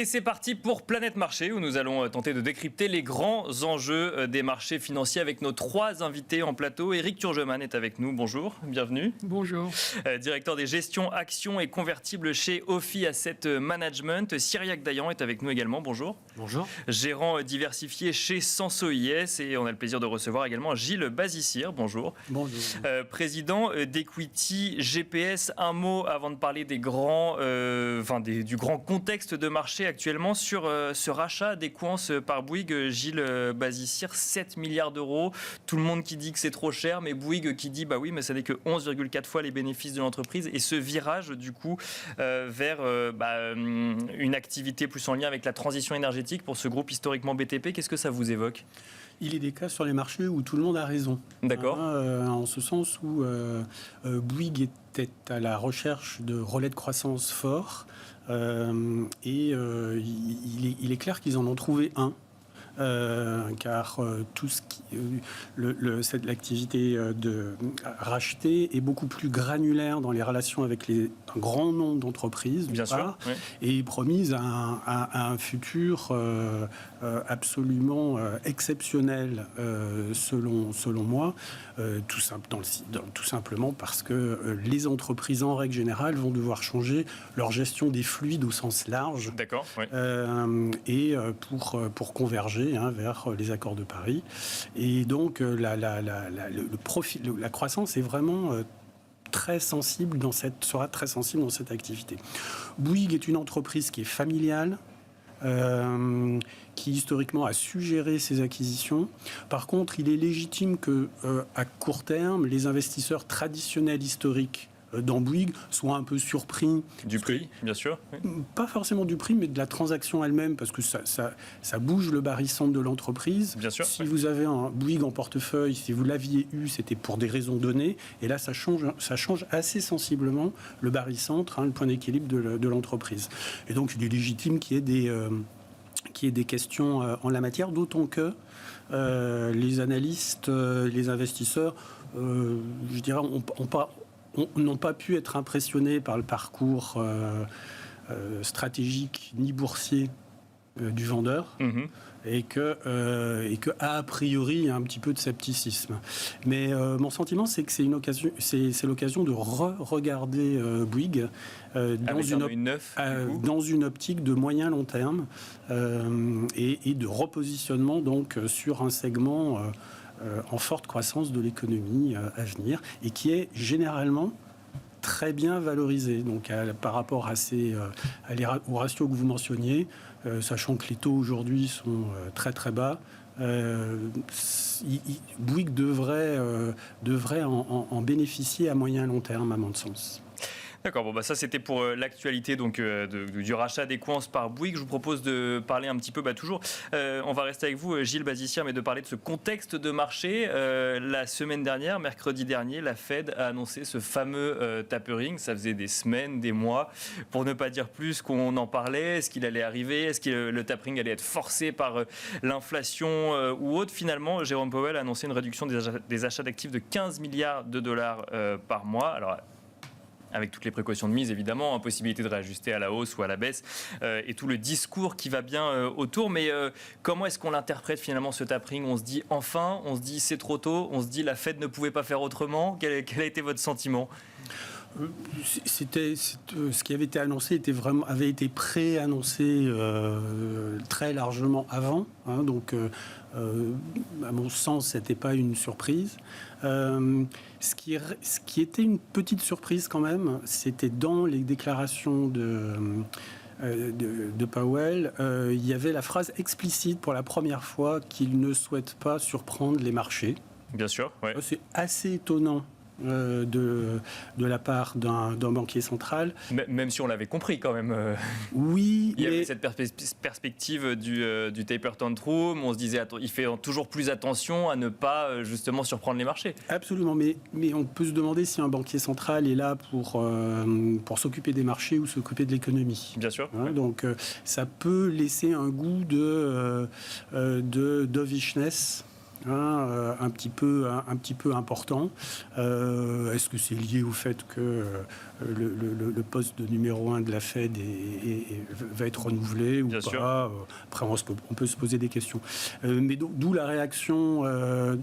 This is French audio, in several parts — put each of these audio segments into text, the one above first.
Et c'est parti pour Planète Marché, où nous allons tenter de décrypter les grands enjeux des marchés financiers avec nos trois invités en plateau. Éric Turgeman est avec nous. Bonjour, bienvenue. Bonjour. Directeur des gestions actions et convertibles chez Ophi Asset Management. Cyriac Dayan est avec nous également. Bonjour. Bonjour. Gérant diversifié chez Sanso IS. Et on a le plaisir de recevoir également Gilles Bazissire. Bonjour. Bonjour. Président d'Equity GPS. Un mot avant de parler des grands, du grand contexte de marché actuellement sur ce rachat d'Equance par Bouygues. Gilles Bazissire, 7 milliards d'euros. Tout le monde qui dit que c'est trop cher, mais Bouygues qui dit bah oui, mais ça n'est que 11,4 fois les bénéfices de l'entreprise. Et ce virage du coup vers une activité plus en lien avec la transition énergétique pour ce groupe historiquement BTP, qu'est-ce que ça vous évoque ? Il est des cas sur les marchés où tout le monde a raison. D'accord. En ce sens où Bouygues était à la recherche de relais de croissance forts il est clair qu'ils en ont trouvé un. Car tout ce qui, l'activité de racheter est beaucoup plus granulaire dans les relations avec un grand nombre d'entreprises, bien sûr, oui. Et promise à un futur absolument exceptionnel, selon moi, tout simplement parce que les entreprises en règle générale vont devoir changer leur gestion des fluides au sens large. D'accord, oui. Pour converger vers les accords de Paris. Et donc, la croissance est vraiment très sensible sera très sensible dans cette activité. Bouygues est une entreprise qui est familiale, qui historiquement a su gérer ses acquisitions. Par contre, il est légitime que, à court terme, les investisseurs traditionnels historiques dans Bouygues soient un peu surpris. Du prix, bien sûr. Oui. Pas forcément du prix, mais de la transaction elle-même, parce que ça bouge le barycentre de l'entreprise. Bien sûr. Si vous avez un Bouygues en portefeuille, si vous l'aviez eu, c'était pour des raisons données. Et là, ça change assez sensiblement le barycentre, le point d'équilibre de l'entreprise. Et donc, il est légitime qu'il y ait des questions en la matière, d'autant que les analystes, les investisseurs, je dirais, n'ont pas pu être impressionnés par le parcours stratégique ni boursier du vendeur, et que a priori il y a un petit peu de scepticisme. Mais mon sentiment, c'est que c'est l'occasion de regarder Bouygues dans une optique de moyen long terme et de repositionnement donc sur un segment en forte croissance de l'économie à venir, et qui est généralement très bien valorisé. Donc, par rapport aux ratios que vous mentionniez, sachant que les taux aujourd'hui sont très très bas, Bouygues devrait en bénéficier à moyen et long terme, à mon sens. D'accord, ça c'était pour l'actualité donc, du rachat d'Equance par Bouygues. Je vous propose de parler un petit peu, toujours, on va rester avec vous Gilles Bazissire, mais de parler de ce contexte de marché. La semaine dernière, mercredi dernier, la Fed a annoncé ce fameux tapering. Ça faisait des semaines, des mois, pour ne pas dire plus, qu'on en parlait. Est-ce qu'il allait arriver ? Est-ce que le tapering allait être forcé par l'inflation ou autre ? Finalement, Jérôme Powell a annoncé une réduction des achats d'actifs de 15 milliards de dollars par mois. Alors, avec toutes les précautions de mise, évidemment, impossibilité de réajuster à la hausse ou à la baisse, et tout le discours qui va bien autour. Mais comment est-ce qu'on l'interprète finalement, ce tapering ? On se dit enfin, on se dit c'est trop tôt, on se dit la Fed ne pouvait pas faire autrement. Quel a été votre sentiment ? Ce qui avait été annoncé avait été pré-annoncé très largement avant, donc à mon sens c'était pas une surprise. Ce qui était une petite surprise quand même, c'était dans les déclarations de Powell, il y avait la phrase explicite pour la première fois qu'il ne souhaite pas surprendre les marchés. Bien sûr, ouais. C'est assez étonnant de la part d'un banquier central. Même si on l'avait compris quand même. Oui. Il y avait cette perspective du taper tantrum. On se disait, il fait toujours plus attention à ne pas justement surprendre les marchés. Absolument, mais on peut se demander si un banquier central est là pour s'occuper des marchés ou s'occuper de l'économie. Bien sûr. Ouais. Donc ça peut laisser un goût de dovishness un petit peu important. Est-ce que c'est lié au fait que le poste de numéro 1 de la Fed va être renouvelé ou Bien pas sûr. Après, on peut se poser des questions. Mais d'où la réaction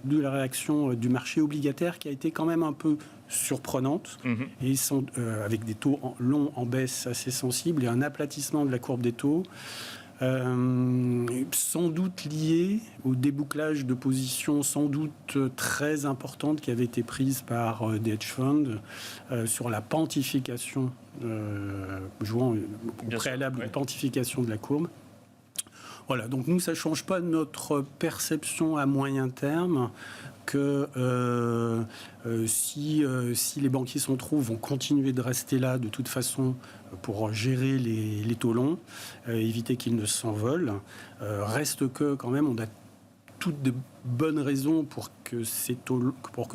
du marché obligataire qui a été quand même un peu surprenante et avec des taux longs en baisse assez sensibles et un aplatissement de la courbe des taux. Sans doute lié au débouclage de positions sans doute très importantes qui avaient été prises par des hedge funds sur la pantification, jouant au préalable une pantification de la courbe. Voilà, donc nous, ça ne change pas notre perception à moyen terme que si les banquiers centraux vont continuer de rester là de toute façon pour gérer les taux longs, éviter qu'ils ne s'envolent, reste que quand même on a toutes de bonnes raisons pour que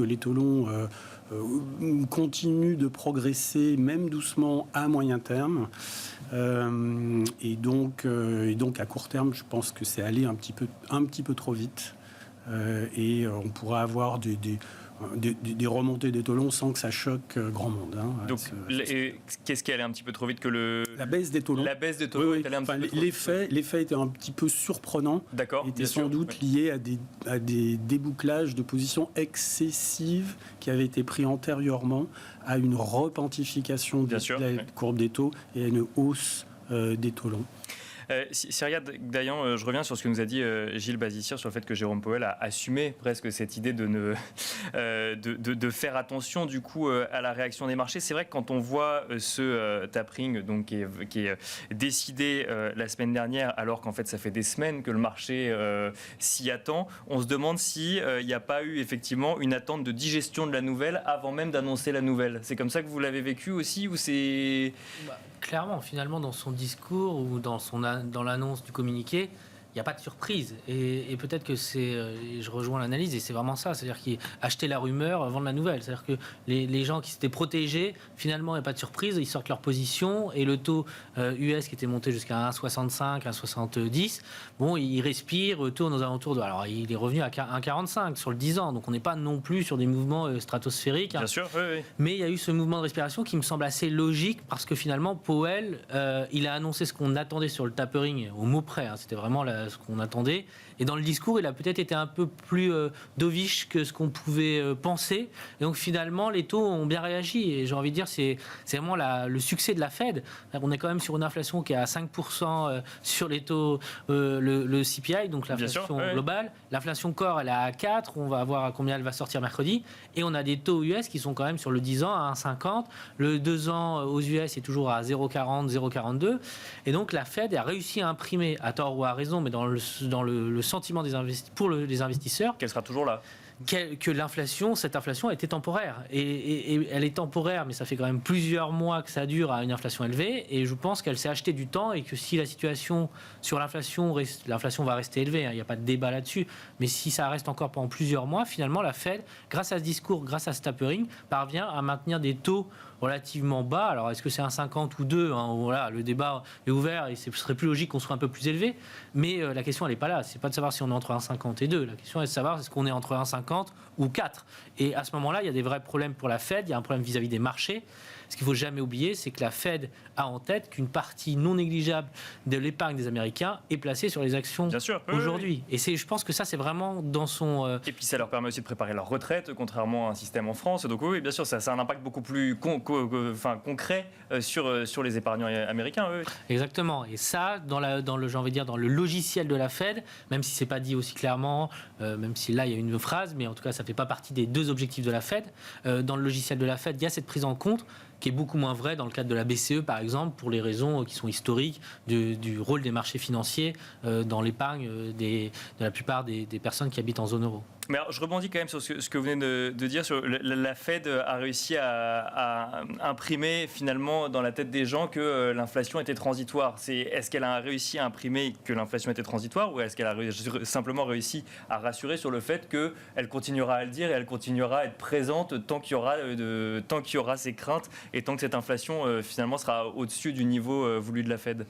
les taux longs continuent de progresser, même doucement, à moyen terme. Et donc à court terme, je pense que c'est allé un petit peu trop vite. Et on pourra avoir des remontées des taux longs sans que ça choque grand monde. Donc, qu'est-ce qui allait un petit peu trop vite la baisse des taux longs. La baisse des taux longs. L'effet était un petit peu surprenant. D'accord. Était sans doute lié à des débouclages de positions excessives qui avaient été pris antérieurement à une repentification de la courbe des taux et à une hausse des taux longs. Cyriac Dayan, je reviens sur ce que nous a dit Gilles Bazissière sur le fait que Jérôme Powell a assumé presque cette idée de faire attention du coup à la réaction des marchés. C'est vrai que quand on voit ce tapering donc, qui est décidé la semaine dernière, alors qu'en fait ça fait des semaines que le marché s'y attend, on se demande s'il n'y a pas eu effectivement une attente de digestion de la nouvelle avant même d'annoncer la nouvelle. C'est comme ça que vous l'avez vécu aussi ou c'est... Clairement, finalement, dans son discours ou dans l'annonce du communiqué, il n'y a pas de surprise. Et peut-être que je rejoins l'analyse, et c'est vraiment ça. C'est-à-dire qu'il achetait la rumeur, vendre la nouvelle. C'est-à-dire que les gens qui s'étaient protégés, finalement, il n'y a pas de surprise. Ils sortent leur position et le taux US qui était monté jusqu'à 1,65, 1,70, bon, il respire, tourne aux alentours de... Alors, il est revenu à 1,45 sur le 10 ans. Donc, on n'est pas non plus sur des mouvements stratosphériques. Bien sûr, oui. Mais il y a eu ce mouvement de respiration qui me semble assez logique parce que finalement, Powell, il a annoncé ce qu'on attendait sur le tapering au mot près. C'était vraiment ce qu'on attendait. Et dans le discours, il a peut-être été un peu plus dovish que ce qu'on pouvait penser. Et donc finalement, les taux ont bien réagi. Et j'ai envie de dire, c'est vraiment le succès de la Fed. On est quand même sur une inflation qui est à 5% sur les taux, le CPI, donc l'inflation globale. L'inflation core, elle est à 4. On va voir à combien elle va sortir mercredi. Et on a des taux US qui sont quand même sur le 10 ans à 1,50. Le 2 ans aux US est toujours à 0,40, 0,42. Et donc la Fed a réussi à imprimer, à tort ou à raison, mais dans le sentiment pour les investisseurs, qu'elle sera toujours là. Que cette inflation était temporaire. Et elle est temporaire, mais ça fait quand même plusieurs mois que ça dure à une inflation élevée. Et je pense qu'elle s'est acheté du temps et que si la situation sur l'inflation va rester élevée, il n'y a pas de débat là-dessus, mais si ça reste encore pendant plusieurs mois, finalement, la Fed, grâce à ce discours, grâce à ce tapering, parvient à maintenir des taux relativement bas. Alors, est-ce que c'est un 50 ou 2 voilà, le débat est ouvert et ce serait plus logique qu'on soit un peu plus élevé. Mais la question, elle n'est pas là. C'est pas de savoir si on est entre 1,50 et 2. La question est de savoir est-ce qu'on est entre 1,50 ou 4. Et à ce moment-là, il y a des vrais problèmes pour la Fed. Il y a un problème vis-à-vis des marchés. Ce qu'il ne faut jamais oublier, c'est que la Fed a en tête qu'une partie non négligeable de l'épargne des Américains est placée sur les actions aujourd'hui. Et je pense que ça, c'est vraiment dans son... Et puis ça leur permet aussi de préparer leur retraite, contrairement à un système en France. Donc oui, bien sûr, ça a un impact beaucoup plus concret sur les épargnants américains. Oui. Exactement. Et ça, dans le logiciel de la Fed, même si c'est pas dit aussi clairement, même si là il y a une phrase, mais en tout cas ça fait pas partie des deux objectifs de la Fed. Dans le logiciel de la Fed, il y a cette prise en compte qui est beaucoup moins vrai dans le cadre de la BCE, par exemple, pour les raisons qui sont historiques du rôle des marchés financiers dans l'épargne de la plupart des personnes qui habitent en zone euro. Mais alors, je rebondis quand même sur ce que vous venez de dire. Sur la Fed a réussi à imprimer finalement dans la tête des gens que l'inflation était transitoire. Est-ce qu'elle a réussi à imprimer que l'inflation était transitoire ou est-ce qu'elle a simplement réussi à rassurer sur le fait qu'elle continuera à le dire et elle continuera à être présente tant qu'il y aura ces craintes et tant que cette inflation finalement sera au-dessus du niveau voulu de la Fed?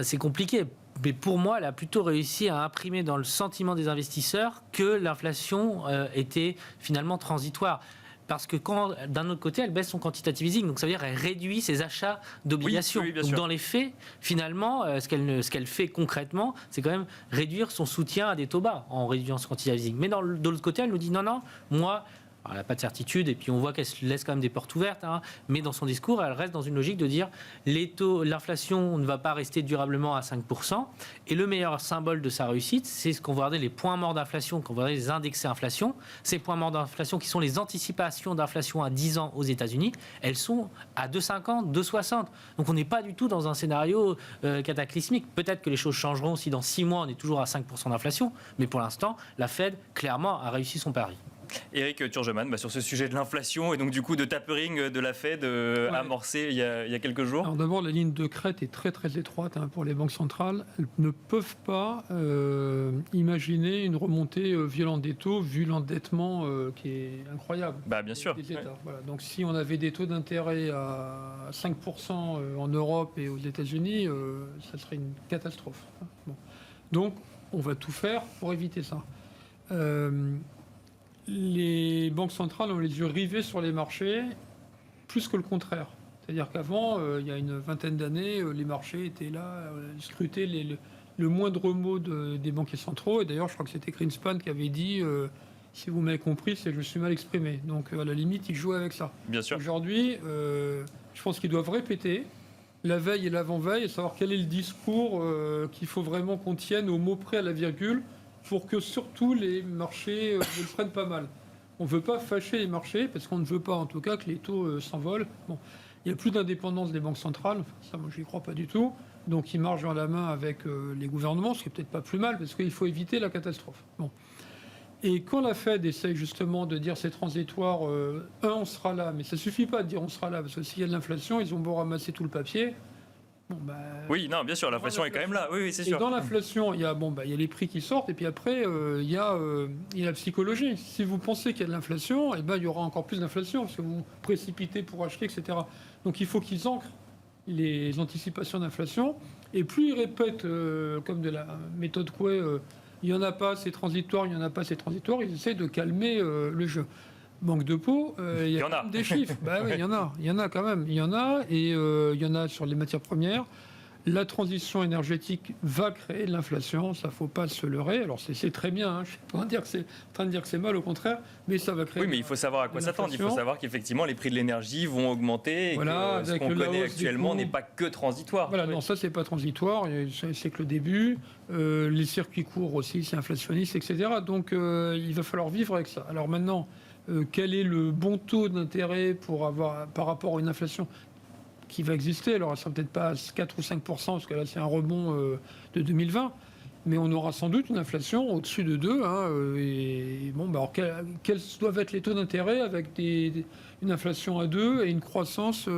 C'est compliqué. Mais pour moi, elle a plutôt réussi à imprimer dans le sentiment des investisseurs que l'inflation était finalement transitoire. Parce que quand, d'un autre côté, elle baisse son quantitative easing, donc ça veut dire qu'elle réduit ses achats d'obligations. Oui, bien donc sûr. dans les faits, finalement, ce qu'elle fait concrètement, c'est quand même réduire son soutien à des taux bas en réduisant son quantitative easing. Mais de l'autre côté, elle nous dit non, moi... Alors, elle n'a pas de certitude, et puis on voit qu'elle se laisse quand même des portes ouvertes, mais dans son discours, elle reste dans une logique de dire l'inflation ne va pas rester durablement à 5%, et le meilleur symbole de sa réussite, c'est ce qu'on va regarder les points morts d'inflation, qu'on va regarder les indexés inflation. Ces points morts d'inflation qui sont les anticipations d'inflation à 10 ans aux États-Unis, elles sont à 2,50, 2,60. Donc on n'est pas du tout dans un scénario cataclysmique. Peut-être que les choses changeront si dans 6 mois on est toujours à 5% d'inflation, mais pour l'instant, la Fed, clairement, a réussi son pari. Éric Turgeman, sur ce sujet de l'inflation et donc du coup de tapering de la Fed amorcé il y a quelques jours. Alors d'abord, la ligne de crête est très très étroite pour les banques centrales. Elles ne peuvent pas imaginer une remontée violente des taux vu l'endettement qui est incroyable. Bien sûr. Des États. Ouais. Voilà. Donc si on avait des taux d'intérêt à 5% en Europe et aux États-Unis, ça serait une catastrophe. Bon. Donc on va tout faire pour éviter ça. Les banques centrales ont les yeux rivés sur les marchés plus que le contraire. C'est-à-dire qu'avant, il y a une vingtaine d'années, les marchés étaient là, scrutaient le moindre mot des banquiers centraux. Et d'ailleurs, je crois que c'était Greenspan qui avait dit si vous m'avez compris, c'est que je me suis mal exprimé. Donc, à la limite, ils jouaient avec ça. Bien sûr. Aujourd'hui, je pense qu'ils doivent répéter la veille et l'avant-veille et savoir quel est le discours qu'il faut vraiment qu'on tienne au mot près à la virgule pour que surtout les marchés ne le prennent pas mal. On ne veut pas fâcher les marchés, parce qu'on ne veut pas en tout cas que les taux s'envolent. Bon, il n'y a plus d'indépendance des banques centrales, ça moi je n'y crois pas du tout. Donc ils marchent dans la main avec les gouvernements, ce qui n'est peut-être pas plus mal, parce qu'il faut éviter la catastrophe. Bon. Et quand la Fed essaye justement de dire c'est transitoire, on sera là, mais ça ne suffit pas de dire on sera là, parce que s'il y a de l'inflation, ils ont beau ramasser tout le papier. Bon, oui, non, bien sûr, l'inflation est quand même là. Oui, c'est sûr. Et dans l'inflation, il y a les prix qui sortent, et puis après, il y a la psychologie. Si vous pensez qu'il y a de l'inflation, il y aura encore plus d'inflation, parce que vous précipitez pour acheter, etc. Donc il faut qu'ils ancrent les anticipations d'inflation, et plus ils répètent, comme de la méthode Coué, il n'y en a pas, c'est transitoire, il n'y en a pas, c'est transitoire, ils essaient de calmer le jeu. Manque de peau, il y a des chiffres. Oui, il y en a quand même. Il y en a, et il y en a sur les matières premières. La transition énergétique va créer de l'inflation, ça ne faut pas se leurrer. Alors c'est très bien, je ne suis pas en train de dire que c'est mal, au contraire, mais ça va créer. Oui, mais il faut savoir à quoi s'attendre. Il faut savoir qu'effectivement les prix de l'énergie vont augmenter et voilà, que ce qu'on connaît actuellement n'est pas que transitoire. Voilà, non, ça c'est pas transitoire, c'est que le début. Les circuits courts aussi, c'est inflationniste, etc. Donc il va falloir vivre avec ça. Alors maintenant, quel est le bon taux d'intérêt pour avoir par rapport à une inflation qui va exister? Alors, elle ne sera peut-être pas à 4 ou 5%, parce que là, c'est un rebond de 2020, mais on aura sans doute une inflation au-dessus de 2. Et bon, alors, quels doivent être les taux d'intérêt avec une inflation à 2 et une croissance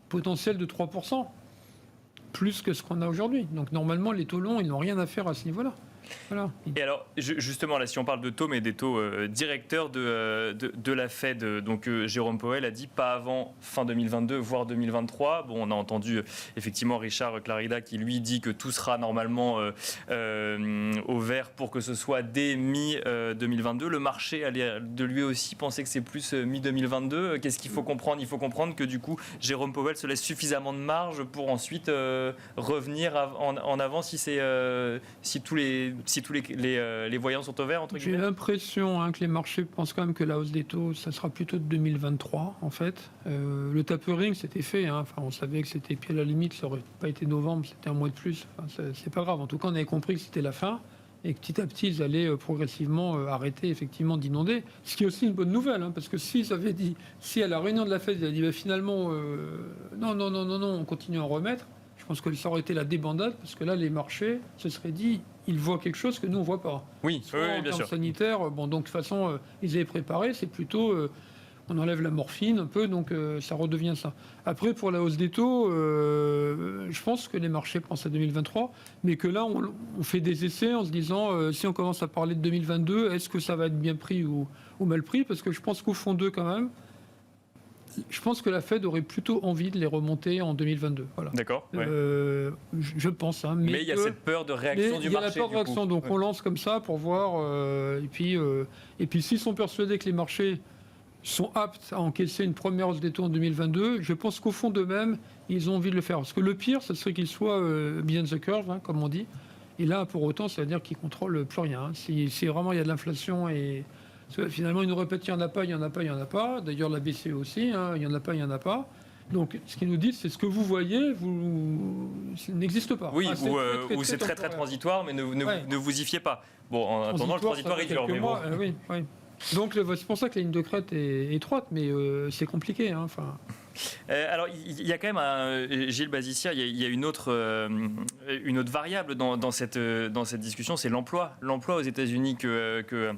potentielle de 3%, plus que ce qu'on a aujourd'hui. Donc, normalement, les taux longs, ils n'ont rien à faire à ce niveau-là. Voilà. Et alors, justement, là, si on parle de taux, mais des taux directeurs de la Fed, donc Jérôme Powell a dit pas avant fin 2022, voire 2023. Bon, on a entendu effectivement Richard Clarida qui lui dit que tout sera normalement au vert pour que ce soit dès mi-2022. Le marché allait de lui aussi penser que c'est plus mi-2022. Qu'est-ce qu'il faut comprendre? Il faut comprendre que du coup, Jérôme Powell se laisse suffisamment de marge pour ensuite revenir en avant si tous les voyants sont au vert, entre guillemets. J'ai l'impression que les marchés pensent quand même que la hausse des taux, ça sera plutôt de 2023, en fait. Le tapering, c'était fait. Enfin, on savait que c'était, puis à la limite, ça n'aurait pas été novembre, c'était un mois de plus. Enfin, c'est pas grave. En tout cas, on avait compris que c'était la fin et que petit à petit, ils allaient progressivement arrêter, effectivement, d'inonder. Ce qui est aussi une bonne nouvelle, parce que s'ils avaient dit, si à la réunion de la Fed, ils avaient dit, finalement, non, on continue à en remettre, je pense que ça aurait été la débandade, parce que là, les marchés se seraient dit, ils voient quelque chose que nous, on ne voit pas. Oui, en bien sûr. Sanitaire, donc de toute façon, ils avaient préparé, c'est plutôt, on enlève la morphine un peu, donc ça redevient ça. Après, pour la hausse des taux, je pense que les marchés pensent à 2023, mais que là, on fait des essais en se disant, si on commence à parler de 2022, est-ce que ça va être bien pris ou mal pris? Parce que je pense qu'au fond d'eux, quand même, je pense que la Fed aurait plutôt envie de les remonter en 2022. Voilà. D'accord. Ouais. Je pense. Hein, mais il y a cette peur de réaction du marché. Il y a la peur de réaction, donc on lance comme ça pour voir. Et puis s'ils sont persuadés que les marchés sont aptes à encaisser une première hausse des taux en 2022, je pense qu'au fond d'eux-mêmes, ils ont envie de le faire. Parce que le pire, ce serait qu'ils soient behind the curve, hein, comme on dit. Et là, pour autant, ça veut dire qu'ils ne contrôlent plus rien. Hein. Si vraiment il y a de l'inflation et finalement, ils nous répètent il n'y en a pas, il n'y en a pas, il n'y en a pas. D'ailleurs, la BCE aussi, hein, il n'y en a pas, il n'y en a pas. Donc, ce qu'ils nous disent, c'est ce que vous voyez, n'existe pas. Oui, ou c'est très transitoire, mais ne vous y fiez pas. Bon, en attendant, le transitoire, il dure. Mais bon. Oui. Donc, c'est pour ça que la ligne de crête est étroite, mais c'est compliqué. Hein, alors, il y a quand même, Gilles Bazissière, il y a une autre variable dans cette discussion, c'est l'emploi. L'emploi aux États-Unis que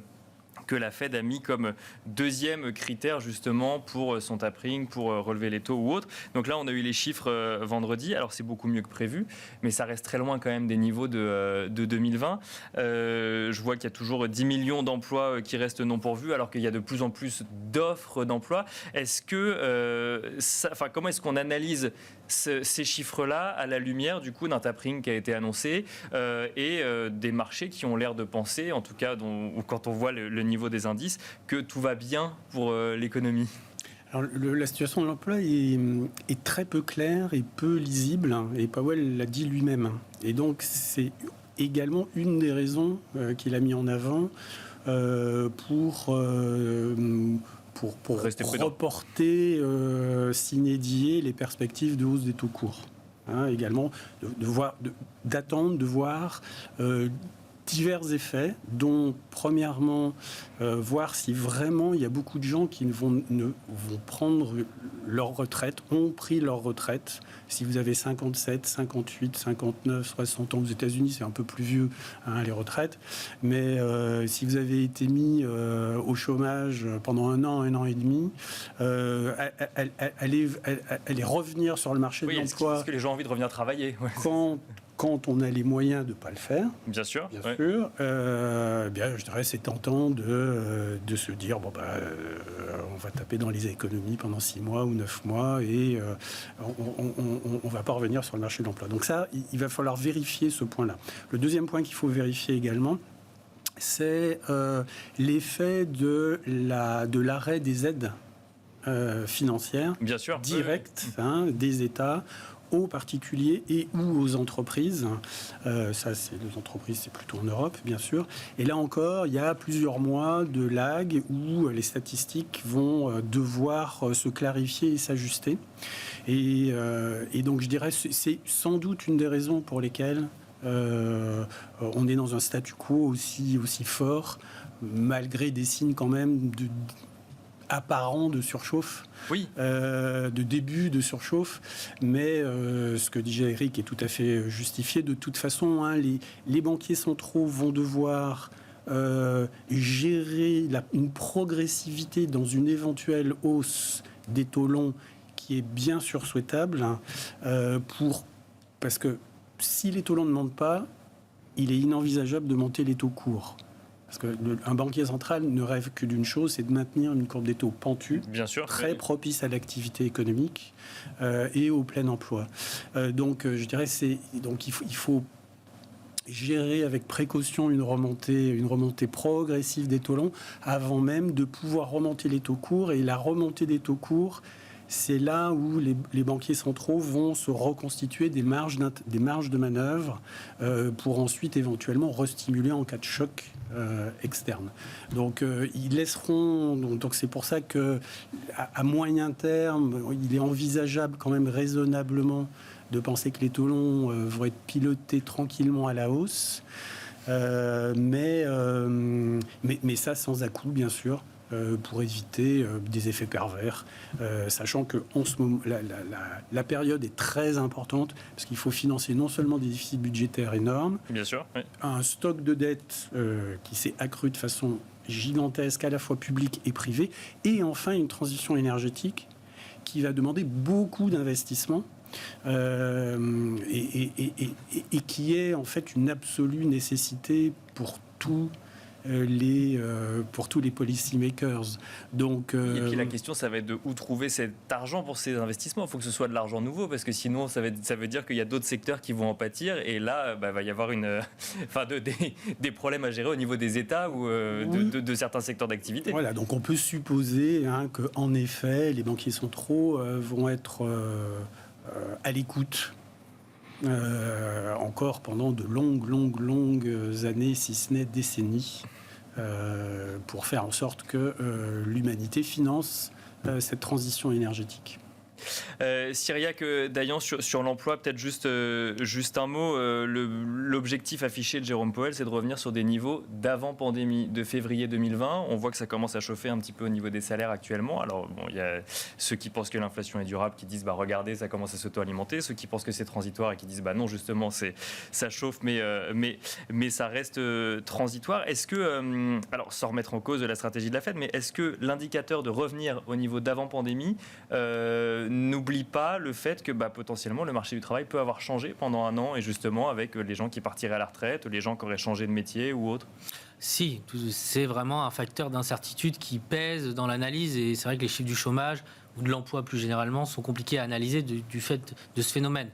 la Fed a mis comme deuxième critère justement pour son tapering, pour relever les taux ou autre. Donc là, on a eu les chiffres vendredi. Alors c'est beaucoup mieux que prévu, mais ça reste très loin quand même des niveaux de 2020. Je vois qu'il y a toujours 10 millions d'emplois qui restent non pourvus, alors qu'il y a de plus en plus d'offres d'emploi. Est-ce que, comment est-ce qu'on analyse ces chiffres-là à la lumière du coup d'un tapering qui a été annoncé et des marchés qui ont l'air de penser, en tout cas quand on voit le niveau des indices, que tout va bien pour l'économie? Alors, la situation de l'emploi est très peu claire et peu lisible, et Powell l'a dit lui-même. Et donc, c'est également une des raisons qu'il a mis en avant pour reporter, s'inédier les perspectives de hausse des taux courts. Hein, également, d'attendre, de voir divers effets, dont premièrement voir si vraiment il y a beaucoup de gens qui vont prendre leur retraite, ont pris leur retraite. Si vous avez 57, 58, 59, 60 ans aux États-Unis, c'est un peu plus vieux, hein, les retraites. Mais si vous avez été mis au chômage pendant un an et demi, allez revenir sur le marché de l'emploi. Est-ce que les gens ont envie de revenir travailler? Quand on a les moyens de ne pas le faire, bien sûr, je dirais c'est tentant de se dire on va taper dans les économies pendant 6 mois ou 9 mois et on va pas revenir sur le marché de l'emploi. Donc ça, il va falloir vérifier ce point-là. Le deuxième point qu'il faut vérifier également, c'est l'effet de l'arrêt des aides financières directes des États aux particuliers et ou aux entreprises. Ça, c'est les entreprises, c'est plutôt en Europe, bien sûr. Et là encore, il y a plusieurs mois de lag où les statistiques vont devoir se clarifier et s'ajuster. Et donc, je dirais, c'est sans doute une des raisons pour lesquelles on est dans un statu quo aussi fort, malgré des signes quand même apparent de surchauffe, de début de surchauffe, mais ce que dit Eric est tout à fait justifié. De toute façon, hein, les banquiers centraux vont devoir gérer une progressivité dans une éventuelle hausse des taux longs qui est bien sûr souhaitable, hein, parce que si les taux longs ne montent pas, il est inenvisageable de monter les taux courts. Parce qu'un banquier central ne rêve que d'une chose, c'est de maintenir une courbe des taux pentue, très propice à l'activité économique et au plein emploi. Donc, je dirais, il faut gérer avec précaution une remontée progressive des taux longs avant même de pouvoir remonter les taux courts. Et la remontée des taux courts, c'est là où les banquiers centraux vont se reconstituer des marges de manœuvre pour ensuite éventuellement restimuler en cas de choc externe. Donc ils laisseront. Donc c'est pour ça que à moyen terme, il est envisageable quand même raisonnablement de penser que les taux longs vont être pilotés tranquillement à la hausse, mais ça sans à-coup bien sûr. Pour éviter des effets pervers, sachant que en ce moment, la période est très importante, parce qu'il faut financer non seulement des déficits budgétaires énormes, bien sûr, un stock de dettes qui s'est accru de façon gigantesque, à la fois publique et privée, et enfin une transition énergétique qui va demander beaucoup d'investissements, et qui est en fait une absolue nécessité pour tous pour tous les policymakers. Donc, et puis la question, ça va être de où trouver cet argent pour ces investissements. Il faut que ce soit de l'argent nouveau, parce que sinon, ça veut dire qu'il y a d'autres secteurs qui vont en pâtir, et là, va y avoir des problèmes à gérer au niveau des États ou de certains secteurs d'activité. Voilà, donc on peut supposer qu'en effet, les banquiers centraux vont être à l'écoute encore pendant de longues années, si ce n'est décennies, pour faire en sorte que l'humanité finance cette transition énergétique. Cyriaque Dayan, sur l'emploi, peut-être juste un mot. L'objectif affiché de Jérôme Powell, c'est de revenir sur des niveaux d'avant-pandémie, de février 2020. On voit que ça commence à chauffer un petit peu au niveau des salaires actuellement. Alors, il y a ceux qui pensent que l'inflation est durable, qui disent regardez, ça commence à s'auto-alimenter. Ceux qui pensent que c'est transitoire et qui disent non, justement, ça chauffe, mais ça reste transitoire. Est-ce que, alors sans remettre en cause la stratégie de la Fed, mais est-ce que l'indicateur de revenir au niveau d'avant-pandémie n'oublie pas le fait que potentiellement le marché du travail peut avoir changé pendant un an, et justement avec les gens qui partiraient à la retraite, les gens qui auraient changé de métier ou autre? Si, c'est vraiment un facteur d'incertitude qui pèse dans l'analyse, et c'est vrai que les chiffres du chômage ou de l'emploi plus généralement sont compliqués à analyser du fait de ce phénomène.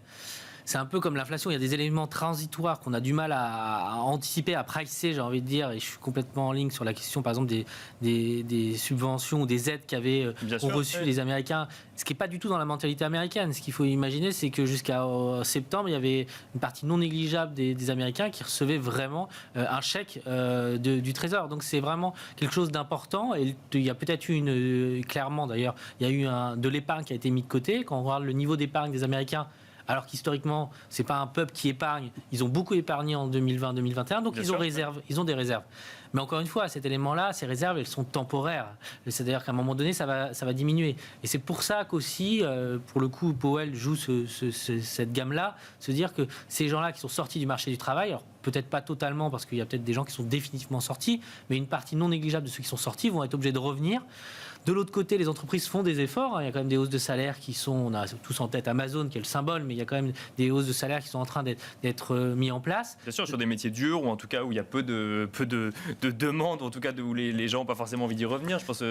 C'est un peu comme l'inflation, il y a des éléments transitoires qu'on a du mal à anticiper, à pricer, j'ai envie de dire, et je suis complètement en ligne sur la question, par exemple, des subventions ou des aides qu'ont reçues les Américains, ce qui n'est pas du tout dans la mentalité américaine. Ce qu'il faut imaginer, c'est que jusqu'à septembre, il y avait une partie non négligeable des Américains qui recevaient vraiment un chèque du Trésor. Donc c'est vraiment quelque chose d'important, et il y a peut-être eu clairement d'ailleurs, il y a eu de l'épargne qui a été mis de côté. Quand on regarde le niveau d'épargne des Américains, alors qu'historiquement, ce n'est pas un peuple qui épargne. Ils ont beaucoup épargné en 2020-2021, donc ils ont des réserves. Mais encore une fois, cet élément-là, ces réserves, elles sont temporaires. C'est-à-dire qu'à un moment donné, ça va diminuer. Et c'est pour ça qu'aussi, pour le coup, Powell joue cette gamme-là, se dire que ces gens-là qui sont sortis du marché du travail, alors peut-être pas totalement, parce qu'il y a peut-être des gens qui sont définitivement sortis, mais une partie non négligeable de ceux qui sont sortis vont être obligés de revenir. De l'autre côté, les entreprises font des efforts. Il y a quand même des hausses de salaire qui sont, on a tous en tête Amazon qui est le symbole, mais il y a quand même des hausses de salaire qui sont en train d'être mis en place. Bien sûr, sur des métiers durs, ou en tout cas où il y a peu de demandes, en tout cas où les gens n'ont pas forcément envie d'y revenir. Je pense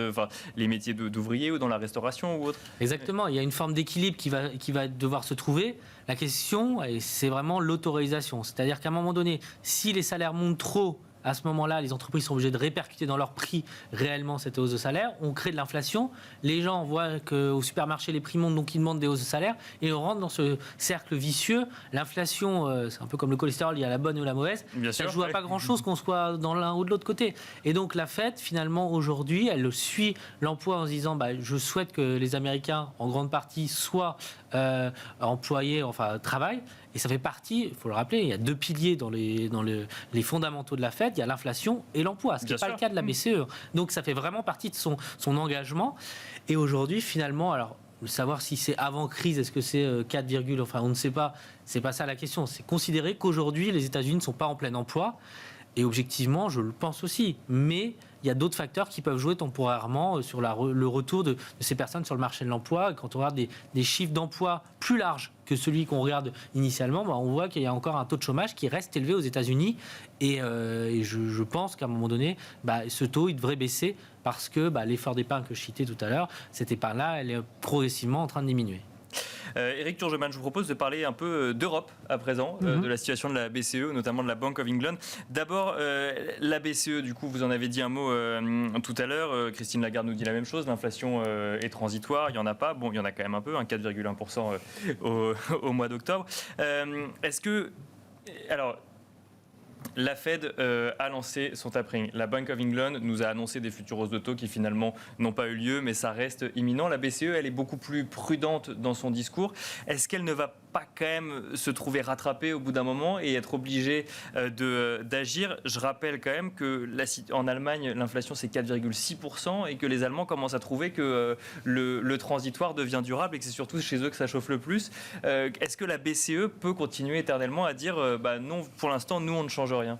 les métiers d'ouvriers ou dans la restauration ou autre. Exactement, il y a une forme d'équilibre qui va devoir se trouver. La question, c'est vraiment l'autorisation. C'est-à-dire qu'à un moment donné, si les salaires montent trop, à ce moment-là, les entreprises sont obligées de répercuter dans leur prix réellement cette hausse de salaire. On crée de l'inflation. Les gens voient qu'au supermarché, les prix montent, donc ils demandent des hausses de salaire. Et on rentre dans ce cercle vicieux. L'inflation, c'est un peu comme le cholestérol, il y a la bonne ou la mauvaise. Ça ne joue à pas grand-chose qu'on soit dans l'un ou de l'autre côté. Et donc la Fed, finalement, aujourd'hui, elle suit l'emploi en se disant je souhaite que les Américains, en grande partie, soient employés, travaillent. Et ça fait partie, il faut le rappeler, il y a deux piliers dans les fondamentaux de la Fed, il y a l'inflation et l'emploi, ce qui n'est pas le cas de la BCE. Donc ça fait vraiment partie de son engagement. Et aujourd'hui, finalement, alors savoir si c'est avant crise, est-ce que c'est 4, on ne sait pas, c'est pas ça la question. C'est considérer qu'aujourd'hui, les États-Unis ne sont pas en plein emploi. Et objectivement, je le pense aussi. Mais il y a d'autres facteurs qui peuvent jouer temporairement sur le retour de ces personnes sur le marché de l'emploi. Et quand on regarde des chiffres d'emploi plus larges que celui qu'on regarde initialement, on voit qu'il y a encore un taux de chômage qui reste élevé aux États-Unis. Et je pense qu'à un moment donné, ce taux, il devrait baisser parce que l'effort d'épargne que je citais tout à l'heure, cette épargne-là, elle est progressivement en train de diminuer. Éric Turgeman, je vous propose de parler un peu d'Europe à présent, de la situation de la BCE, notamment de la Bank of England. D'abord, la BCE, du coup, vous en avez dit un mot tout à l'heure. Christine Lagarde nous dit la même chose. L'inflation est transitoire, il n'y en a pas. Bon, il y en a quand même un peu, 4,1% au mois d'octobre. Est-ce que... Alors... La Fed a lancé son tapering. La Bank of England nous a annoncé des futures hausses de taux qui finalement n'ont pas eu lieu, mais ça reste imminent. La BCE, elle est beaucoup plus prudente dans son discours. Est-ce qu'elle ne va pas quand même se trouver rattrapée au bout d'un moment et être obligée d'agir? Je rappelle quand même que en Allemagne, l'inflation c'est 4,6% et que les Allemands commencent à trouver que le transitoire devient durable et que c'est surtout chez eux que ça chauffe le plus. Est-ce que la BCE peut continuer éternellement à dire non, pour l'instant, nous on ne change rien?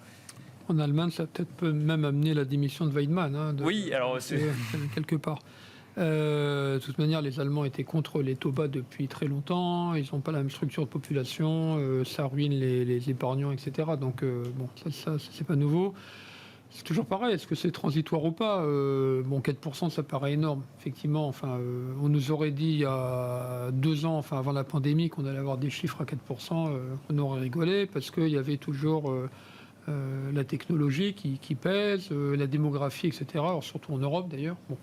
En Allemagne, ça peut même amener la démission de Weidmann. Oui, alors c'est... quelque part. De toute manière, les Allemands étaient contre les taux bas depuis très longtemps. Ils n'ont pas la même structure de population. Ça ruine les épargnants, etc. Donc, ça c'est pas nouveau. c'est toujours pareil. Est-ce que c'est transitoire ou pas? Bon, 4%, ça paraît énorme, effectivement. Enfin, on nous aurait dit il y a 2 ans, enfin avant la pandémie, qu'on allait avoir des chiffres à 4%. On aurait rigolé parce qu'il y avait toujours la technologie qui pèse, la démographie, etc. Alors, surtout en Europe, d'ailleurs. Bon.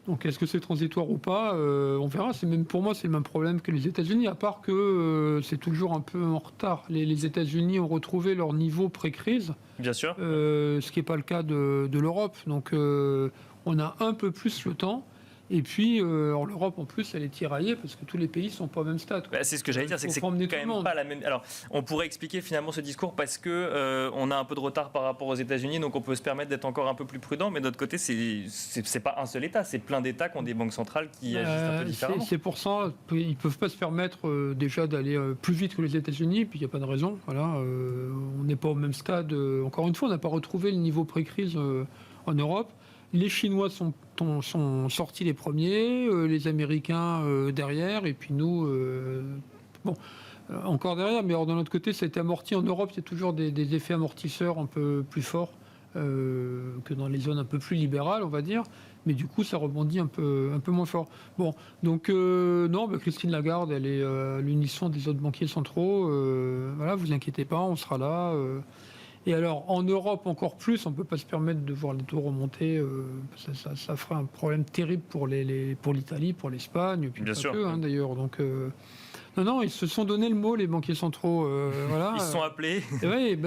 Donc, est-ce que c'est transitoire ou pas? On verra. Pour moi, c'est le même problème que les États-Unis, à part que c'est toujours un peu en retard. Les États-Unis ont retrouvé leur niveau pré-crise. Bien sûr. Ce qui n'est pas le cas de l'Europe. Donc, on a un peu plus le temps. Et puis, l'Europe, en plus, elle est tiraillée parce que tous les pays ne sont pas au même stade. Bah, c'est ce que j'allais dire, c'est que c'est quand même pas la même. Alors, on pourrait expliquer finalement ce discours parce que on a un peu de retard par rapport aux États-Unis, donc on peut se permettre d'être encore un peu plus prudent. Mais de l'autre côté, c'est pas un seul État, c'est plein d'États qui ont des banques centrales qui agissent un peu différemment. C'est pour ça qu'ils ne peuvent pas se permettre déjà d'aller plus vite que les États-Unis, puis il n'y a pas de raison. Voilà, on n'est pas au même stade. Encore une fois, on n'a pas retrouvé le niveau pré-crise en Europe. Les Chinois sont sortis les premiers, les Américains derrière, et puis nous, encore derrière. Mais de l'autre côté, ça a été amorti. En Europe, il y a toujours des effets amortisseurs un peu plus forts que dans les zones un peu plus libérales, on va dire. Mais du coup, ça rebondit un peu moins fort. Bon, donc non, Christine Lagarde, elle est à l'unisson des autres banquiers centraux. Voilà, vous inquiétez pas, on sera là. Et alors, en Europe, encore plus, on ne peut pas se permettre de voir les taux remonter. Ça ferait un problème terrible pour l'Italie, pour l'Espagne, et puis bien pas sûr. que, d'ailleurs. Donc, non, ils se sont donné le mot, les banquiers centraux. Voilà. Ils se sont appelés. Oui.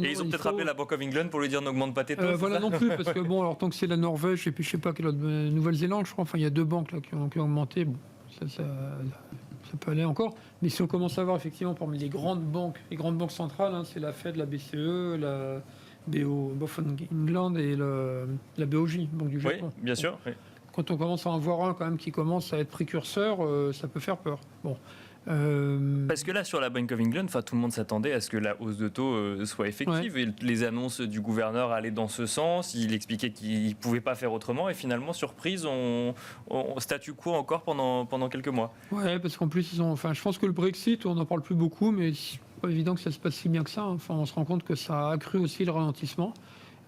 Et ils ont peut-être appelé la Bank of England pour lui dire n'augmente pas tes taux. Voilà, non plus, parce que bon, alors tant que c'est la Norvège, et puis je sais pas quelle autre, Nouvelle-Zélande, je crois, enfin, il y a 2 banques là, qui ont augmenté. Bon, ça peut aller encore. Mais si on commence à voir effectivement parmi les grandes banques centrales, c'est la Fed, la BCE, la Bank of England et la BOJ, Banque du Japon. Oui, bien sûr. Oui. Quand on commence à en voir un quand même qui commence à être précurseur, ça peut faire peur. Bon. Parce que là, sur la Bank of England, tout le monde s'attendait à ce que la hausse de taux soit effective. Ouais. Et les annonces du gouverneur allaient dans ce sens. Il expliquait qu'il ne pouvait pas faire autrement. Et finalement, surprise, on statu quo encore pendant quelques mois. Oui, parce qu'en plus, je pense que le Brexit, on n'en parle plus beaucoup, mais c'est pas évident que ça se passe si bien que ça. Enfin, on se rend compte que ça a accru aussi le ralentissement.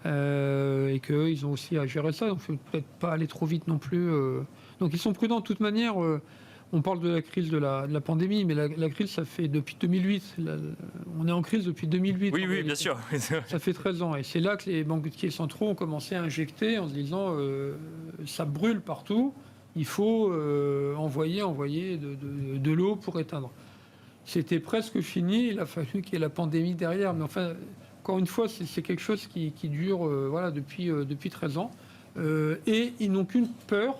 Et qu'ils ont aussi à gérer ça. Donc, il ne faut peut-être pas aller trop vite non plus. Donc, ils sont prudents de toute manière. On parle de la crise de la pandémie, mais la crise, ça fait depuis 2008. On est en crise depuis 2008. Oui, bien sûr. Ça fait 13 ans. Et c'est là que les banquiers centraux ont commencé à injecter en se disant ça brûle partout, il faut envoyer de l'eau pour éteindre. C'était presque fini, il a fallu qu'il y ait la pandémie derrière. Mais enfin, encore une fois, c'est quelque chose qui dure depuis 13 ans. Et ils n'ont qu'une peur.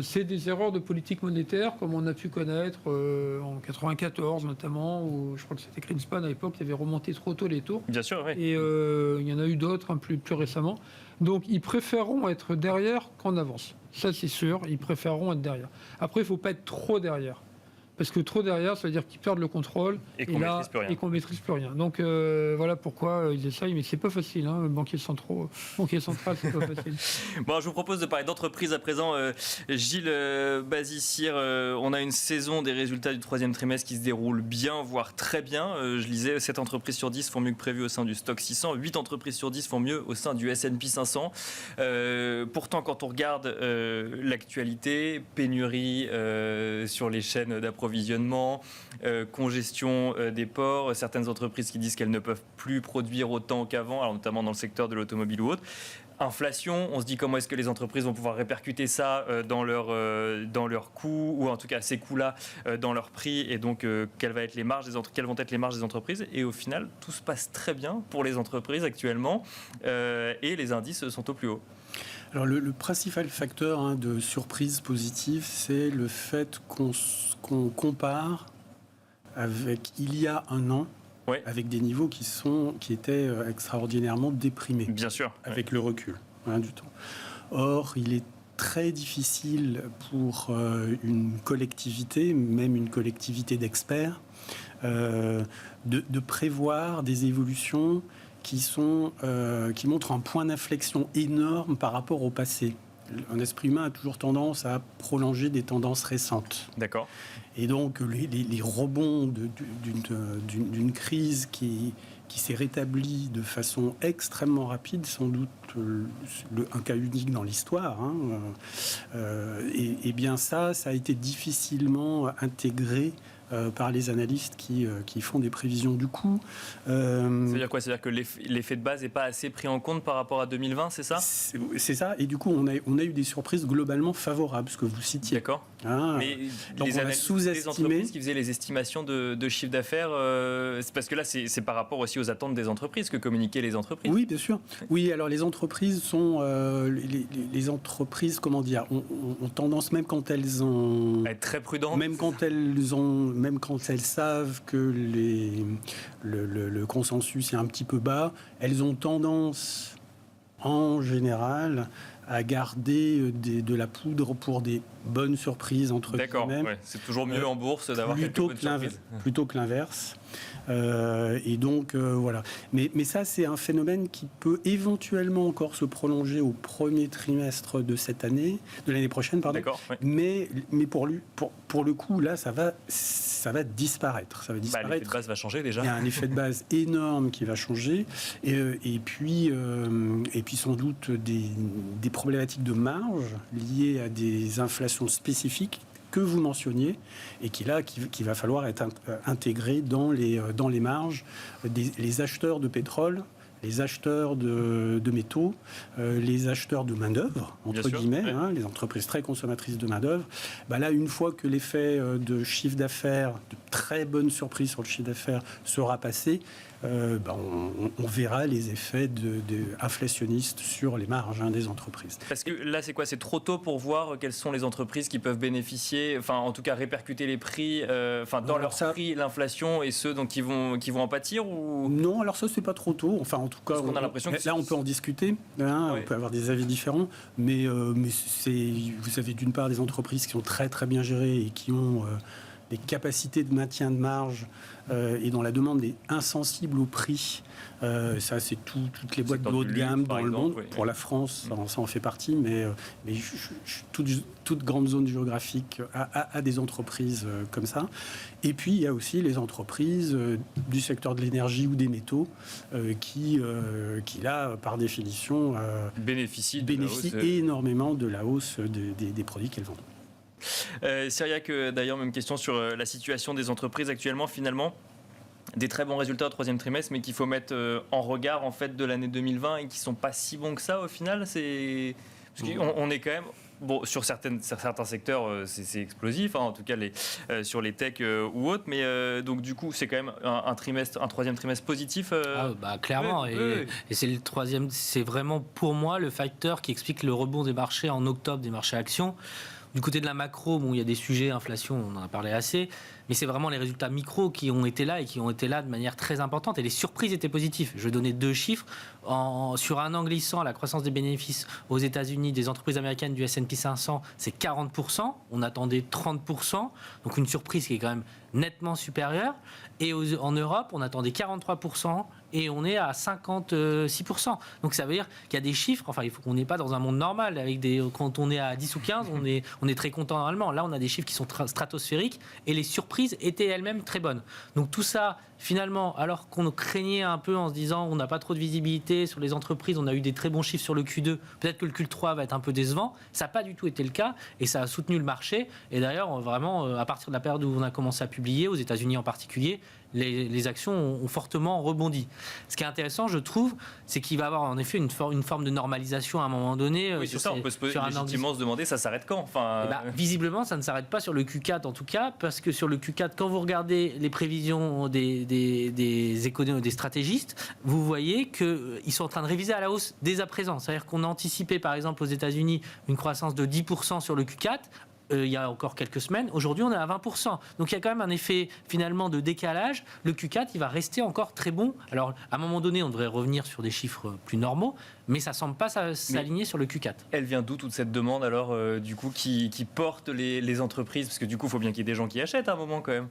C'est des erreurs de politique monétaire comme on a pu connaître en 94 notamment, où je crois que c'était Greenspan à l'époque qui avait remonté trop tôt les taux. Bien sûr, oui. Et il y en a eu d'autres plus récemment. Donc ils préféreront être derrière qu'en avance. Ça c'est sûr, ils préféreront être derrière. Après, il ne faut pas être trop derrière. Parce que trop derrière, ça veut dire qu'ils perdent le contrôle et qu'on ne maîtrise plus rien. Donc voilà pourquoi ils essayent, mais c'est pas facile. Banquier central, c'est pas facile. Bon, je vous propose de parler d'entreprise à présent. Gilles Bazissière, on a une saison des résultats du 3e trimestre qui se déroule bien, voire très bien. Je lisais 7 entreprises sur 10 font mieux que prévu au sein du stock 600, 8 entreprises sur 10 font mieux au sein du S&P 500. Pourtant, quand on regarde l'actualité, pénurie sur les chaînes d'approvisionnement, congestion des ports, certaines entreprises qui disent qu'elles ne peuvent plus produire autant qu'avant, alors notamment dans le secteur de l'automobile ou autre. Inflation, on se dit comment est-ce que les entreprises vont pouvoir répercuter ça dans leurs coûts, ou en tout cas ces coûts-là dans leurs prix, et donc quelles vont être les marges des entreprises. Et au final, tout se passe très bien pour les entreprises actuellement, et les indices sont au plus haut. Alors le principal facteur de surprise positive, c'est le fait qu'on compare avec il y a un an, avec des niveaux qui étaient extraordinairement déprimés. Bien sûr. Avec le recul du temps. Or, il est très difficile pour une collectivité, même une collectivité d'experts, de prévoir des évolutions qui montrent un point d'inflexion énorme par rapport au passé. Un esprit humain a toujours tendance à prolonger des tendances récentes. D'accord. Et donc les rebonds d'une crise qui qui s'est rétabli de façon extrêmement rapide, sans doute un cas unique dans l'histoire. Et bien ça a été difficilement intégré par les analystes qui font des prévisions du coup. C'est-à-dire quoi? C'est-à-dire que l'effet de base n'est pas assez pris en compte par rapport à 2020, c'est ça? C'est ça, et du coup on a eu des surprises globalement favorables, ce que vous citiez. D'accord. Mais donc les on a sous-estimé. des entreprises qui faisaient les estimations de chiffre d'affaires, c'est parce que là c'est par rapport aussi aux attentes des entreprises que communiquaient les entreprises. Oui, bien sûr. Oui, alors les entreprises sont les entreprises, comment dire, ont tendance, même quand elles ont, à être très prudentes, même quand elles savent que le consensus est un petit peu bas, elles ont tendance en général à garder de la poudre pour des bonnes surprises entre D'accord, guillemets. ouais. C'est toujours mieux en bourse d'avoir quelques bonnes surprises. Plutôt que l'inverse. Et donc, voilà. Mais ça, c'est un phénomène qui peut éventuellement encore se prolonger au premier trimestre de cette année, de l'année prochaine, pardon. D'accord, ouais. Mais pour le coup, là, ça va disparaître. Ça va disparaître. L'effet de base va changer déjà. Il y a un effet de base énorme qui va changer. Et puis sans doute des problématiques de marge liées à des inflations spécifiques que vous mentionniez et qui va falloir être intégré dans les marges les acheteurs de pétrole, les acheteurs de métaux, les acheteurs de main-d'œuvre, entre guillemets, ouais. Les entreprises très consommatrices de main-d'œuvre. Là, une fois que l'effet de chiffre d'affaires, de très bonnes surprises sur le chiffre d'affaires sera passé, on verra les effets inflationnistes sur les marges des entreprises. Parce que là, c'est quoi? C'est trop tôt pour voir quelles sont les entreprises qui peuvent bénéficier, enfin, en tout cas, répercuter les prix, dans leur prix, l'inflation, et ceux donc, qui vont en pâtir ou... Non, alors ça, c'est pas trop tôt. Enfin, en tout cas, on a l'impression que là, on peut en discuter. Ouais. On peut avoir des avis différents. Mais vous avez d'une part des entreprises qui sont très, très bien gérées et qui ont des capacités de maintien de marge et dont la demande est insensible au prix. Ça, c'est toutes les boîtes de haut de gamme dans le monde. Oui. Pour la France, ça en fait partie, mais toute grande zone géographique a des entreprises comme ça. Et puis, il y a aussi les entreprises du secteur de l'énergie ou des métaux qui là, par définition, bénéficient énormément de la hausse des produits qu'elles vendent. Cyriac, d'ailleurs, même question sur la situation des entreprises actuellement, finalement. Des très bons résultats au troisième trimestre, mais qu'il faut mettre en regard en fait de l'année 2020 et qui sont pas si bons que ça au final. Parce qu'on est quand même sur certains secteurs, c'est explosif, en tout cas sur les techs ou autres. Mais donc du coup, c'est quand même un troisième trimestre positif. Clairement. Et c'est le troisième. C'est vraiment pour moi le facteur qui explique le rebond des marchés en octobre des marchés actions. Du côté de la macro, il y a des sujets, inflation, on en a parlé assez, mais c'est vraiment les résultats micro qui ont été là et qui ont été là de manière très importante. Et les surprises étaient positives. Je vais donner 2 chiffres. Sur un an glissant, la croissance des bénéfices aux États-Unis des entreprises américaines du S&P 500, c'est 40%. On attendait 30%. Donc une surprise qui est quand même nettement supérieure. Et en Europe, on attendait 43%. Et on est à 56%. Donc ça veut dire qu'il y a des chiffres, enfin il faut qu'on n'est pas dans un monde normal, quand on est à 10 ou 15, on est très content normalement. Là on a des chiffres qui sont stratosphériques et les surprises étaient elles-mêmes très bonnes. Donc tout ça, finalement, alors qu'on craignait un peu en se disant on n'a pas trop de visibilité sur les entreprises, on a eu des très bons chiffres sur le Q2, peut-être que le Q3 va être un peu décevant, ça n'a pas du tout été le cas et ça a soutenu le marché. Et d'ailleurs vraiment, à partir de la période où on a commencé à publier, aux États-Unis en particulier, les actions ont fortement rebondi. Ce qui est intéressant, je trouve, c'est qu'il va y avoir en effet une forme de normalisation à un moment donné. Oui, c'est ça, on peut légitimement se demander ça s'arrête quand visiblement, ça ne s'arrête pas sur le Q4 en tout cas, parce que sur le Q4, quand vous regardez les prévisions des économistes, des stratégistes, vous voyez qu'ils sont en train de réviser à la hausse dès à présent. C'est-à-dire qu'on a anticipé par exemple aux États-Unis une croissance de 10% sur le Q4. Il y a encore quelques semaines. Aujourd'hui, on est à 20%. Donc, il y a quand même un effet, finalement, de décalage. Le Q4, il va rester encore très bon. Alors, à un moment donné, on devrait revenir sur des chiffres plus normaux, mais ça ne semble pas s'aligner sur le Q4. Elle vient d'où, toute cette demande, alors, du coup, qui porte les entreprises? Parce que, du coup, il faut bien qu'il y ait des gens qui achètent à un moment, quand même.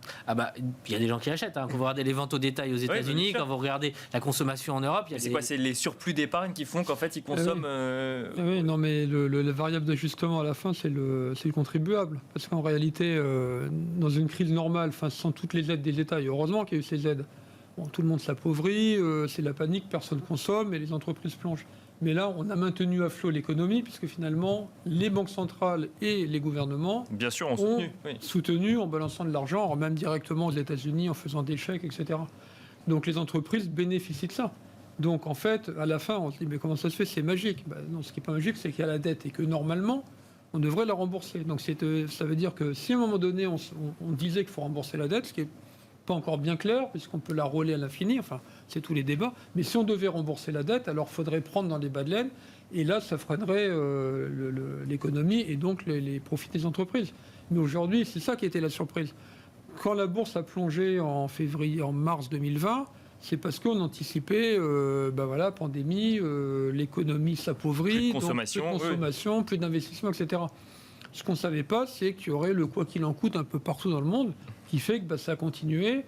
Il y a des gens qui achètent. Quand vous regardez les ventes au détail aux États-Unis, quand vous regardez la consommation en Europe... C'est les surplus d'épargne qui font qu'en fait, ils consomment... Oui, non, mais la variable d'ajustement à la fin, c'est le contribuable. Parce qu'en réalité, dans une crise normale, sans toutes les aides des États, et heureusement qu'il y a eu ces aides, bon, tout le monde s'appauvrit, c'est la panique, personne consomme et les entreprises plongent. Mais là, on a maintenu à flot l'économie, puisque finalement, les banques centrales et les gouvernements Bien sûr, on ont soutenu. en balançant de l'argent, même directement aux États-Unis, en faisant des chèques, etc. Donc les entreprises bénéficient de ça. Donc en fait, à la fin, on se dit, mais comment ça se fait? C'est magique. Non, ce qui n'est pas magique, c'est qu'il y a la dette et que normalement, on devrait la rembourser. Donc ça veut dire que si à un moment donné, on disait qu'il faut rembourser la dette, ce qui n'est pas encore bien clair, puisqu'on peut la rouler à l'infini, enfin, c'est tous les débats. Mais si on devait rembourser la dette, alors il faudrait prendre dans les bas de laine, et là, ça freinerait l'économie et donc les profits des entreprises. Mais aujourd'hui, c'est ça qui était la surprise. Quand la bourse a plongé en mars 2020, c'est parce qu'on anticipait, pandémie, l'économie s'appauvrit, plus de consommation, plus d'investissement, etc. Ce qu'on ne savait pas, c'est qu'il y aurait le quoi qu'il en coûte un peu partout dans le monde, qui fait que ça a continué.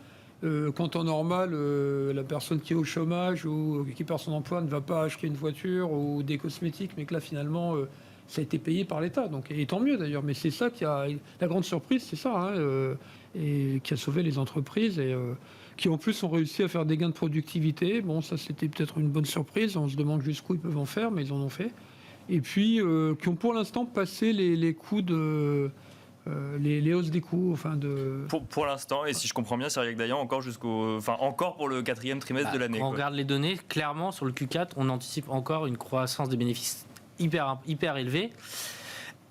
Quand en normal, la personne qui est au chômage ou qui perd son emploi ne va pas acheter une voiture ou des cosmétiques, mais que là, finalement, ça a été payé par l'État. Donc, et tant mieux d'ailleurs. Mais c'est ça qui a... La grande surprise, c'est ça, et qui a sauvé les entreprises et qui en plus ont réussi à faire des gains de productivité. Bon, ça c'était peut-être une bonne surprise. On se demande jusqu'où ils peuvent en faire, mais ils en ont fait. Et puis, qui ont pour l'instant passé les coûts de... les hausses des coûts, enfin de... Pour l'instant, et si je comprends bien, Cyriaque Dayan, encore pour le 4e trimestre de l'année. Quand on regarde les données, clairement, sur le Q4, on anticipe encore une croissance des bénéfices hyper élevée.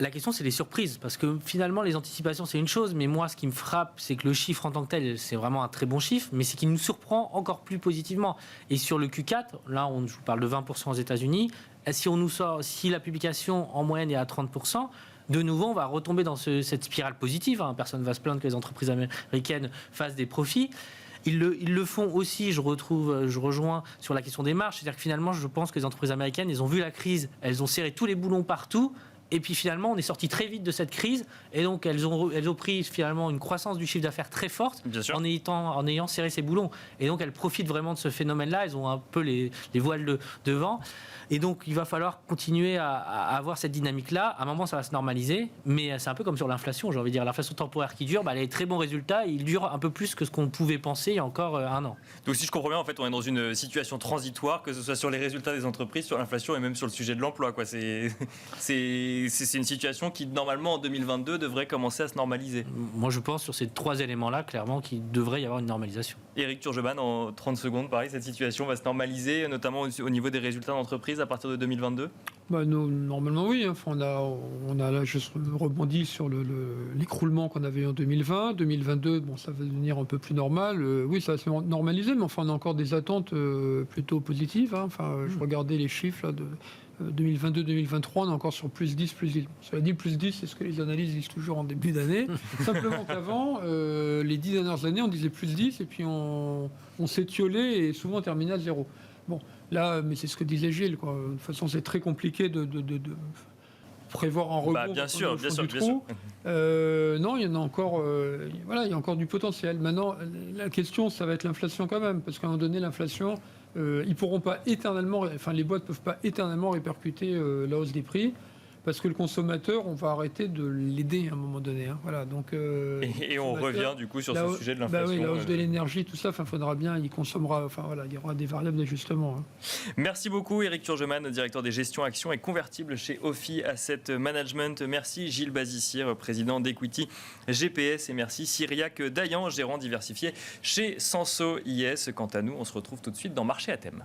La question, c'est les surprises, parce que finalement, les anticipations, c'est une chose, mais moi, ce qui me frappe, c'est que le chiffre en tant que tel, c'est vraiment un très bon chiffre, mais c'est qu'il nous surprend encore plus positivement. Et sur le Q4, là, je vous parle de 20% aux États-Unis, si la publication en moyenne est à 30%, de nouveau, on va retomber dans cette spirale positive. Personne ne va se plaindre que les entreprises américaines fassent des profits. Ils le font aussi, je rejoins sur la question des marges. C'est-à-dire que finalement, je pense que les entreprises américaines, elles ont vu la crise, elles ont serré tous les boulons partout. Et puis finalement, on est sorti très vite de cette crise. Et donc, elles ont pris finalement une croissance du chiffre d'affaires très forte en ayant serré ces boulons. Et donc, elles profitent vraiment de ce phénomène-là. Elles ont un peu les voiles devant. Et donc, il va falloir continuer à avoir cette dynamique-là. À un moment, ça va se normaliser. Mais c'est un peu comme sur l'inflation. J'ai envie de dire, l'inflation temporaire qui dure, elle a des très bons résultats. Il dure un peu plus que ce qu'on pouvait penser il y a encore un an. Donc, si je comprends bien, en fait, on est dans une situation transitoire, que ce soit sur les résultats des entreprises, sur l'inflation et même sur le sujet de l'emploi, quoi. C'est une situation qui, normalement, en 2022, devrait commencer à se normaliser. Moi, je pense sur ces 3 éléments-là, clairement, qu'il devrait y avoir une normalisation. Éric Turgeman, en 30 secondes, pareil, cette situation va se normaliser, notamment au niveau des résultats d'entreprise à partir de 2022 ? Normalement, oui. Enfin, on a là, je rebondis sur l'écroulement qu'on avait en 2020. 2022, ça va devenir un peu plus normal. Oui, ça va se normaliser, mais enfin, on a encore des attentes plutôt positives. Je regardais les chiffres là, de 2022-2023, on est encore sur plus 10. Cela dit, plus 10, c'est ce que les analystes disent toujours en début d'année. Simplement qu'avant, les 10 dernières années, on disait plus 10, et puis on s'étiolait, et souvent on terminait à 0. Bon, là, mais c'est ce que disait Gilles, quoi. De toute façon, c'est très compliqué de prévoir un rebond. Bien sûr. Non, il y en a encore, il y a encore du potentiel. Maintenant, la question, ça va être l'inflation quand même, parce qu'à un moment donné, l'inflation, ils pourront pas éternellement, les boîtes peuvent pas éternellement répercuter la hausse des prix, parce que le consommateur, on va arrêter de l'aider à un moment donné. Voilà, donc, et on revient du coup sur ce sujet de l'inflation. La hausse de l'énergie, tout ça, faudra bien, il consommera, il y aura des variables d'ajustement. Merci beaucoup Éric Turgeman, directeur des gestions actions et convertibles chez Ophi Asset Management. Merci Gilles Bazissière, président d'Equity GPS, et merci Cyriaque Dayan, gérant diversifié chez Sanso IS. Quant à nous, on se retrouve tout de suite dans Marché à thème.